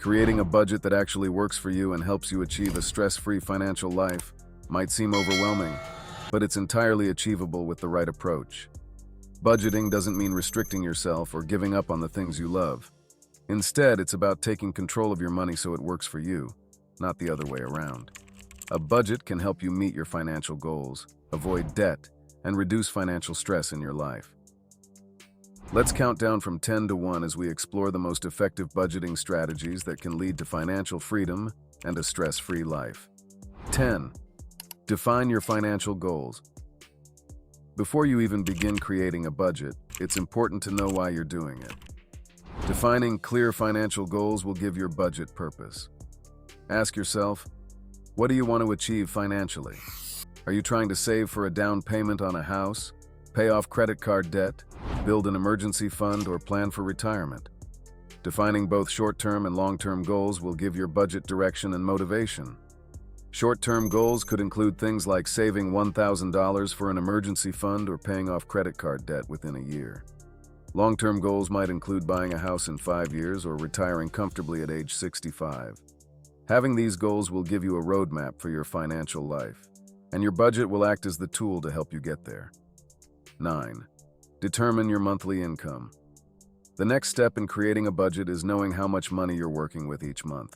Creating a budget that actually works for you and helps you achieve a stress-free financial life might seem overwhelming, but it's entirely achievable with the right approach. Budgeting doesn't mean restricting yourself or giving up on the things you love. Instead, it's about taking control of your money so it works for you, not the other way around. A budget can help you meet your financial goals, avoid debt, and reduce financial stress in your life. Let's count down from 10 to 1 as we explore the most effective budgeting strategies that can lead to financial freedom and a stress-free life. 10. Define your financial goals. Before you even begin creating a budget, it's important to know why you're doing it. Defining clear financial goals will give your budget purpose. Ask yourself, what do you want to achieve financially? Are you trying to save for a down payment on a house, pay off credit card debt, build an emergency fund, or plan for retirement? Defining both short-term and long-term goals will give your budget direction and motivation. Short-term goals could include things like saving $1,000 for an emergency fund or paying off credit card debt within a year. Long-term goals might include buying a house in 5 years or retiring comfortably at age 65. Having these goals will give you a roadmap for your financial life, and your budget will act as the tool to help you get there. 9. Determine your monthly income. The next step in creating a budget is knowing how much money you're working with each month.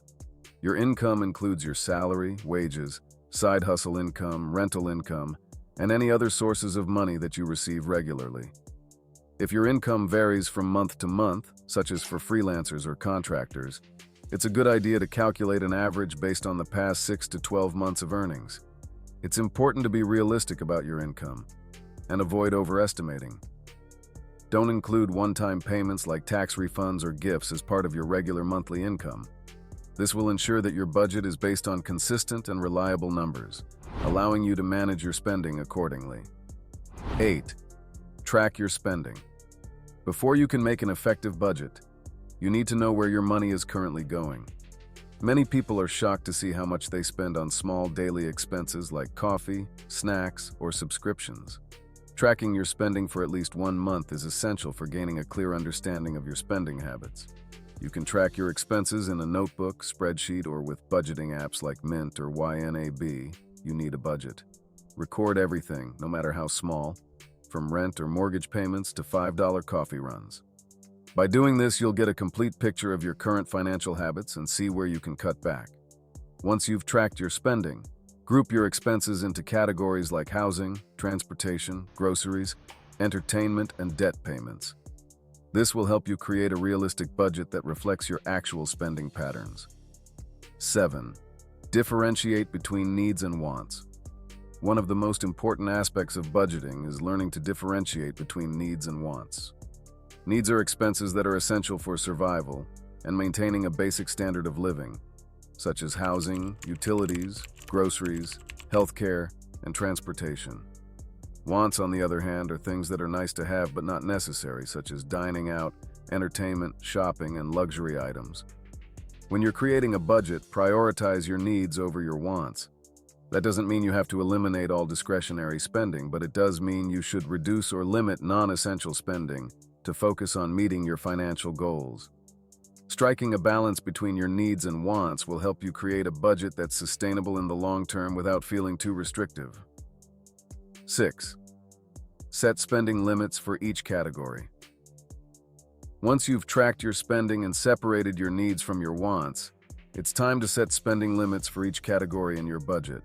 Your income includes your salary, wages, side hustle income, rental income, and any other sources of money that you receive regularly. If your income varies from month to month, such as for freelancers or contractors, it's a good idea to calculate an average based on the past 6 to 12 months of earnings. It's important to be realistic about your income and avoid overestimating. Don't include one-time payments like tax refunds or gifts as part of your regular monthly income. This will ensure that your budget is based on consistent and reliable numbers, allowing you to manage your spending accordingly. 8. Track your spending. Before you can make an effective budget, you need to know where your money is currently going. Many people are shocked to see how much they spend on small daily expenses like coffee, snacks, or subscriptions. Tracking your spending for at least 1 month is essential for gaining a clear understanding of your spending habits. You can track your expenses in a notebook, spreadsheet, or with budgeting apps like Mint or YNAB. You need a budget. Record everything, no matter how small, from rent or mortgage payments to $5 coffee runs. By doing this, you'll get a complete picture of your current financial habits and see where you can cut back. Once you've tracked your spending, group your expenses into categories like housing, transportation, groceries, entertainment, and debt payments. This will help you create a realistic budget that reflects your actual spending patterns. 7. Differentiate between needs and wants. One of the most important aspects of budgeting is learning to differentiate between needs and wants. Needs are expenses that are essential for survival and maintaining a basic standard of living, such as housing, utilities, groceries, healthcare, and transportation. Wants, on the other hand, are things that are nice to have but not necessary, such as dining out, entertainment, shopping, and luxury items. When you're creating a budget, prioritize your needs over your wants. That doesn't mean you have to eliminate all discretionary spending, but it does mean you should reduce or limit non-essential spending to focus on meeting your financial goals. Striking a balance between your needs and wants will help you create a budget that's sustainable in the long term without feeling too restrictive. 6. Set spending limits for each category. Once you've tracked your spending and separated your needs from your wants, it's time to set spending limits for each category in your budget.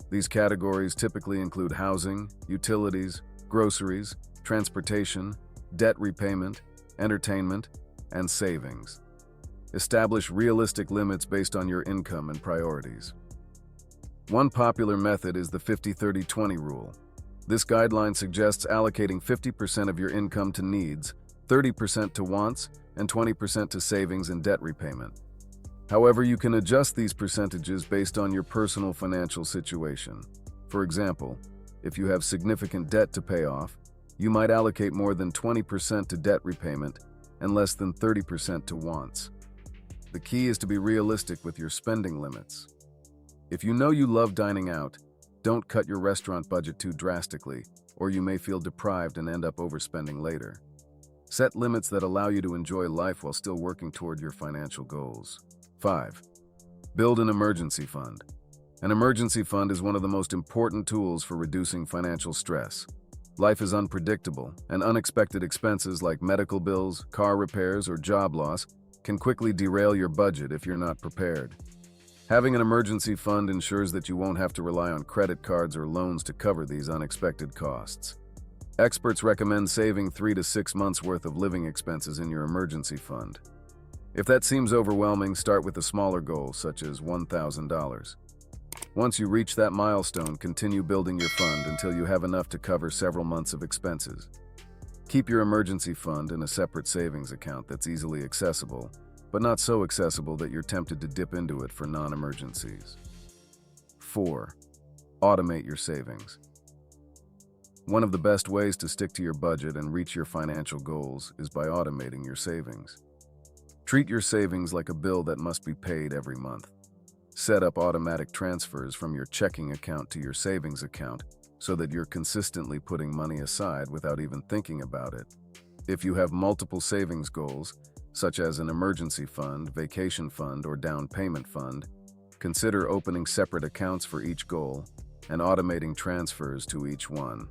These categories typically include housing, utilities, groceries, transportation, debt repayment, entertainment, and savings. Establish realistic limits based on your income and priorities. One popular method is the 50-30-20 rule. This guideline suggests allocating 50% of your income to needs, 30% to wants, and 20% to savings and debt repayment. However, you can adjust these percentages based on your personal financial situation. For example, if you have significant debt to pay off, you might allocate more than 20% to debt repayment and less than 30% to wants. The key is to be realistic with your spending limits. If you know you love dining out, don't cut your restaurant budget too drastically, or you may feel deprived and end up overspending later. Set limits that allow you to enjoy life while still working toward your financial goals. 5. Build an emergency fund. An emergency fund is one of the most important tools for reducing financial stress. Life is unpredictable, and unexpected expenses like medical bills, car repairs, or job loss can quickly derail your budget if you're not prepared. Having an emergency fund ensures that you won't have to rely on credit cards or loans to cover these unexpected costs. Experts recommend saving 3 to 6 months' worth of living expenses in your emergency fund. If that seems overwhelming, start with a smaller goal, such as $1,000. Once you reach that milestone, continue building your fund until you have enough to cover several months of expenses. Keep your emergency fund in a separate savings account that's easily accessible, but not so accessible that you're tempted to dip into it for non-emergencies. 4. Automate your savings. One of the best ways to stick to your budget and reach your financial goals is by automating your savings. Treat your savings like a bill that must be paid every month. Set up automatic transfers from your checking account to your savings account so that you're consistently putting money aside without even thinking about it. If you have multiple savings goals, such as an emergency fund, vacation fund, or down payment fund, consider opening separate accounts for each goal and automating transfers to each one.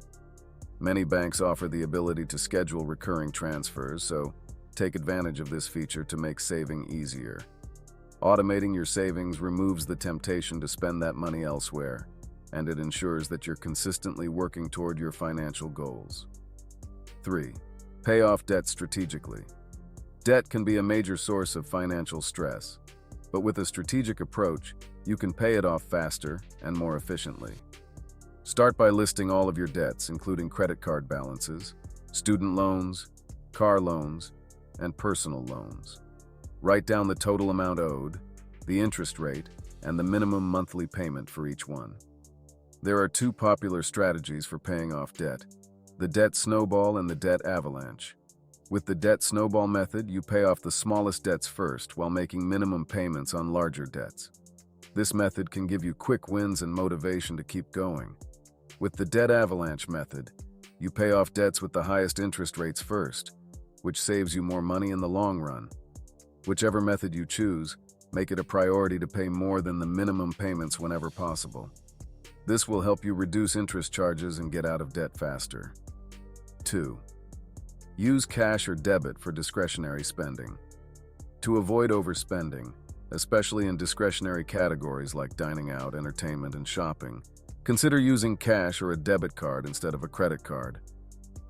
Many banks offer the ability to schedule recurring transfers, so take advantage of this feature to make saving easier. Automating your savings removes the temptation to spend that money elsewhere, and it ensures that you're consistently working toward your financial goals. 3. Pay off debt strategically. Debt can be a major source of financial stress, but with a strategic approach, you can pay it off faster and more efficiently. Start by listing all of your debts, including credit card balances, student loans, car loans, and personal loans. Write down the total amount owed, the interest rate, and the minimum monthly payment for each one. There are 2 popular strategies for paying off debt: the debt snowball and the debt avalanche. With the debt snowball method, you pay off the smallest debts first while making minimum payments on larger debts. This method can give you quick wins and motivation to keep going. With the debt avalanche method, you pay off debts with the highest interest rates first, which saves you more money in the long run. Whichever method you choose, make it a priority to pay more than the minimum payments whenever possible. This will help you reduce interest charges and get out of debt faster. 2. Use cash or debit for discretionary spending. To avoid overspending, especially in discretionary categories like dining out, entertainment, and shopping, consider using cash or a debit card instead of a credit card.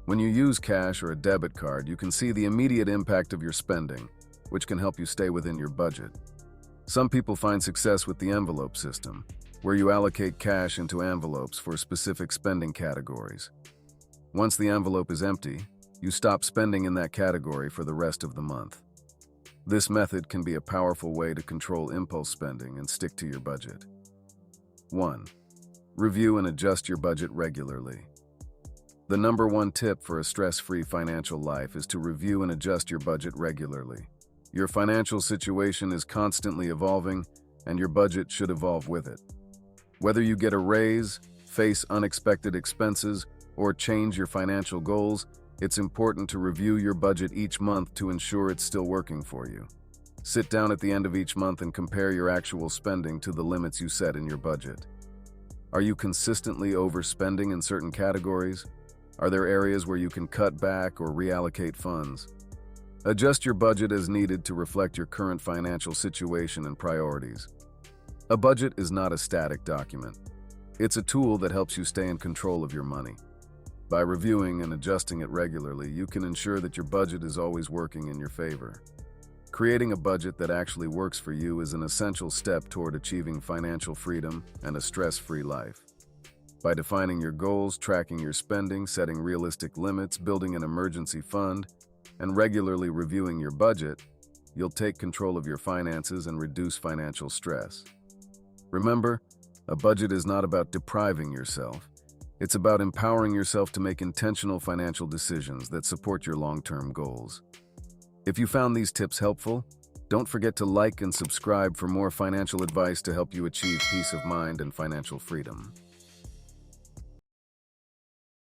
When you use cash or a debit card, you can see the immediate impact of your spending, which can help you stay within your budget. Some people find success with the envelope system, where you allocate cash into envelopes for specific spending categories. Once the envelope is empty, you stop spending in that category for the rest of the month. This method can be a powerful way to control impulse spending and stick to your budget. 1. Review and adjust your budget regularly. The number 1 tip for a stress-free financial life is to review and adjust your budget regularly. Your financial situation is constantly evolving, and your budget should evolve with it. Whether you get a raise, face unexpected expenses, or change your financial goals, it's important to review your budget each month to ensure it's still working for you. Sit down at the end of each month and compare your actual spending to the limits you set in your budget. Are you consistently overspending in certain categories? Are there areas where you can cut back or reallocate funds? Adjust your budget as needed to reflect your current financial situation and priorities. A budget is not a static document. It's a tool that helps you stay in control of your money. By reviewing and adjusting it regularly, you can ensure that your budget is always working in your favor. Creating a budget that actually works for you is an essential step toward achieving financial freedom and a stress-free life. By defining your goals, tracking your spending, setting realistic limits, building an emergency fund, and regularly reviewing your budget, you'll take control of your finances and reduce financial stress. Remember, a budget is not about depriving yourself. It's about empowering yourself to make intentional financial decisions that support your long-term goals. If you found these tips helpful, don't forget to like and subscribe for more financial advice to help you achieve peace of mind and financial freedom.